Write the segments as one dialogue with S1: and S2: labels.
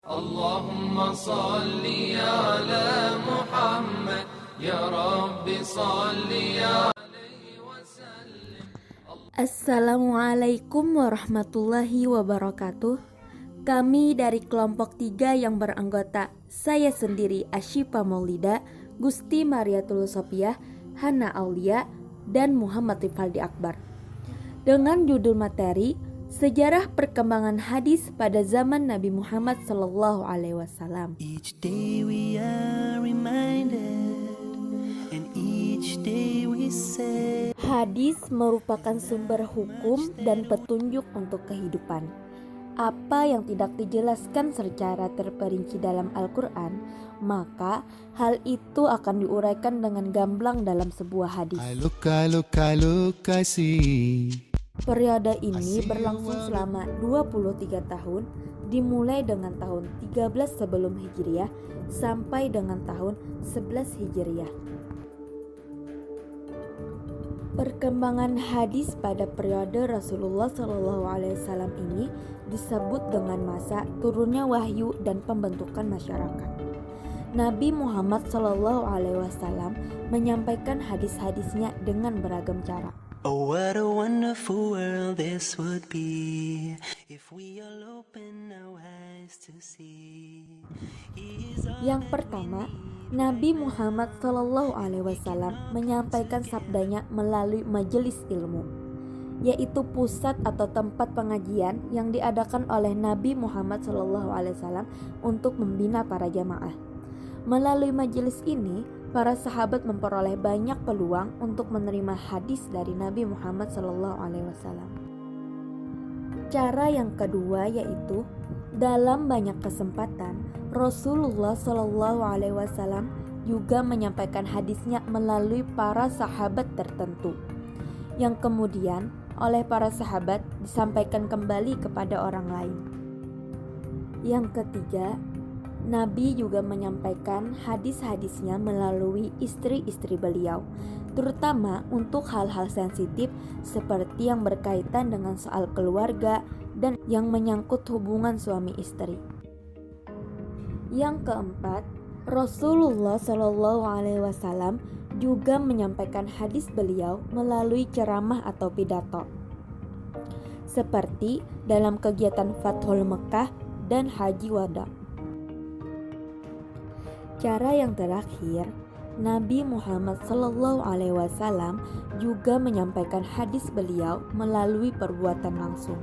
S1: Allahumma salli ala Muhammad ya Rabbi salli alaihi wasallim.
S2: Assalamualaikum warahmatullahi wabarakatuh. Kami dari kelompok 3 yang beranggota saya sendiri Asyifa Maulida, Gusti Mariatul Sopiah, Hana Aulia, dan Muhammad Rifaldi Akbar, dengan judul materi Sejarah Perkembangan Hadis pada zaman Nabi Muhammad Sallallahu Alaihi Wasallam.
S3: Each day we are reminded, and each day we say.
S2: Hadis merupakan sumber hukum dan petunjuk untuk kehidupan. Apa yang tidak dijelaskan secara terperinci dalam Al-Quran, maka hal itu akan diuraikan dengan gamblang dalam sebuah hadis.
S3: I look, I see.
S2: Periode ini berlangsung selama 23 tahun, dimulai dengan tahun 13 sebelum Hijriah sampai dengan tahun 11 Hijriah. Perkembangan hadis pada periode Rasulullah SAW ini disebut dengan masa turunnya wahyu dan pembentukan masyarakat. Nabi Muhammad SAW menyampaikan hadis-hadisnya dengan beragam cara.
S3: Oh, what a wonderful world this would be if we all open our eyes to see.
S2: Yang pertama, Nabi Muhammad SAW menyampaikan sabdanya melalui majelis ilmu, yaitu pusat atau tempat pengajian yang diadakan oleh Nabi Muhammad SAW untuk membina para jamaah. Melalui majelis ini, para sahabat memperoleh banyak peluang untuk menerima hadis dari Nabi Muhammad SAW. Cara yang kedua yaitu dalam banyak kesempatan Rasulullah SAW juga menyampaikan hadisnya melalui para sahabat tertentu, yang kemudian oleh para sahabat disampaikan kembali kepada orang lain. Yang ketiga, Nabi juga menyampaikan hadis-hadisnya melalui istri-istri beliau, terutama untuk hal-hal sensitif seperti yang berkaitan dengan soal keluarga dan yang menyangkut hubungan suami istri. Yang keempat, Rasulullah SAW juga menyampaikan hadis beliau melalui ceramah atau pidato, seperti dalam kegiatan Fathul Mekah dan Haji Wada. Cara yang terakhir, Nabi Muhammad SAW juga menyampaikan hadis beliau melalui perbuatan langsung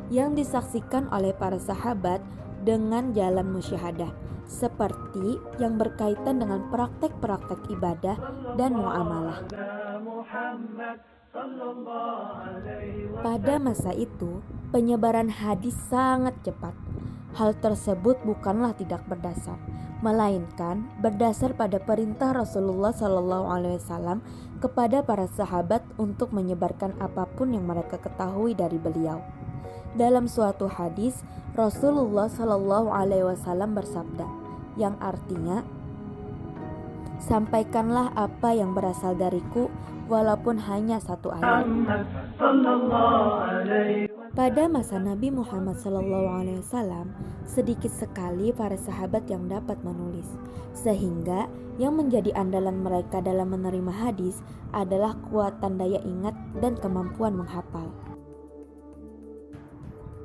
S2: yang disaksikan oleh para sahabat dengan jalan musyahadah, seperti yang berkaitan dengan praktek-praktek ibadah dan muamalah. Pada masa itu, penyebaran hadis sangat cepat. Hal tersebut bukanlah tidak berdasar, melainkan berdasar pada perintah Rasulullah SAW kepada para sahabat untuk menyebarkan apapun yang mereka ketahui dari beliau. Dalam suatu hadis, Rasulullah SAW bersabda, yang artinya, "Sampaikanlah apa yang berasal dariku, walaupun hanya satu ayat." Pada masa Nabi Muhammad SAW, sedikit sekali para sahabat yang dapat menulis, sehingga yang menjadi andalan mereka dalam menerima hadis adalah kekuatan daya ingat dan kemampuan menghafal.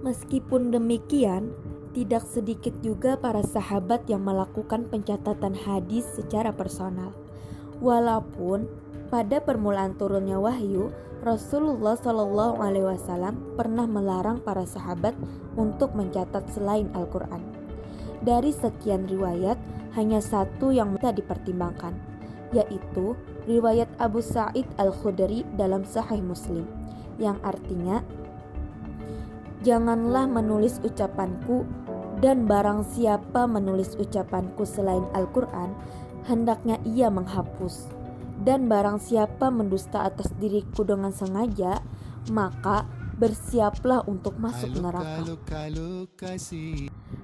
S2: Meskipun demikian, tidak sedikit juga para sahabat yang melakukan pencatatan hadis secara personal. Walaupun pada permulaan turunnya wahyu, Rasulullah SAW pernah melarang para sahabat untuk mencatat selain Al-Quran. Dari sekian riwayat, hanya satu yang bisa dipertimbangkan, yaitu riwayat Abu Sa'id Al-Khudri dalam Sahih Muslim, yang artinya, "Janganlah menulis ucapanku, dan barang siapa menulis ucapanku selain Al-Quran, hendaknya ia menghapus. Dan barang siapa mendusta atas diriku dengan sengaja, maka bersiaplah untuk masuk neraka."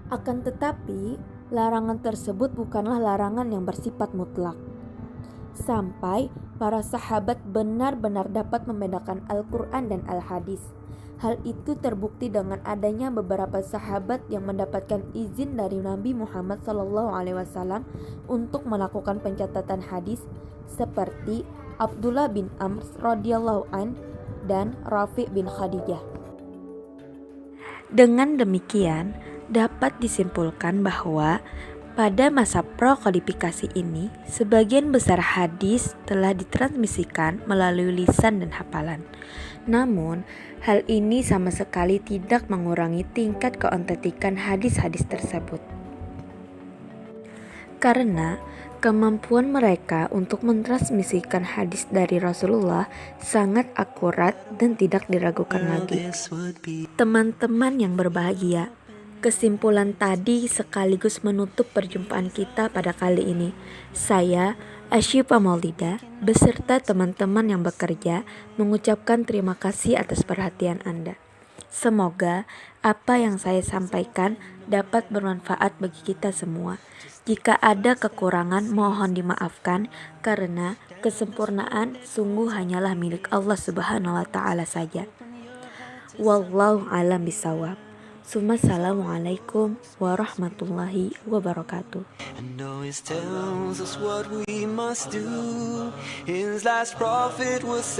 S2: Akan tetapi, larangan tersebut bukanlah larangan yang bersifat mutlak. Sampai para sahabat benar-benar dapat membedakan Al-Quran dan Al-Hadis, Hal itu terbukti dengan adanya beberapa sahabat yang mendapatkan izin dari Nabi Muhammad SAW untuk melakukan pencatatan hadis seperti Abdullah bin Amr radhiyallahu an dan Rafi' bin Khadijah. Dengan demikian, dapat disimpulkan bahwa pada masa prakodifikasi ini, sebagian besar hadis telah ditransmisikan melalui lisan dan hafalan. Namun, hal ini sama sekali tidak mengurangi tingkat keautentikan hadis-hadis tersebut. Karena kemampuan mereka untuk mentransmisikan hadis dari Rasulullah sangat akurat dan tidak diragukan lagi. Teman-teman yang berbahagia, kesimpulan tadi sekaligus menutup perjumpaan kita pada kali ini. Saya, Asyifa Maulida, beserta teman-teman yang bekerja, mengucapkan terima kasih atas perhatian Anda. Semoga apa yang saya sampaikan dapat bermanfaat bagi kita semua. Jika ada kekurangan, mohon dimaafkan, karena kesempurnaan sungguh hanyalah milik Allah Subhanahu wa Ta'ala saja. Wallahu a'lam bishawab. Assalamualaikum warahmatullahi wabarakatuh.
S3: And always tells us what we must do. His last prophet was sent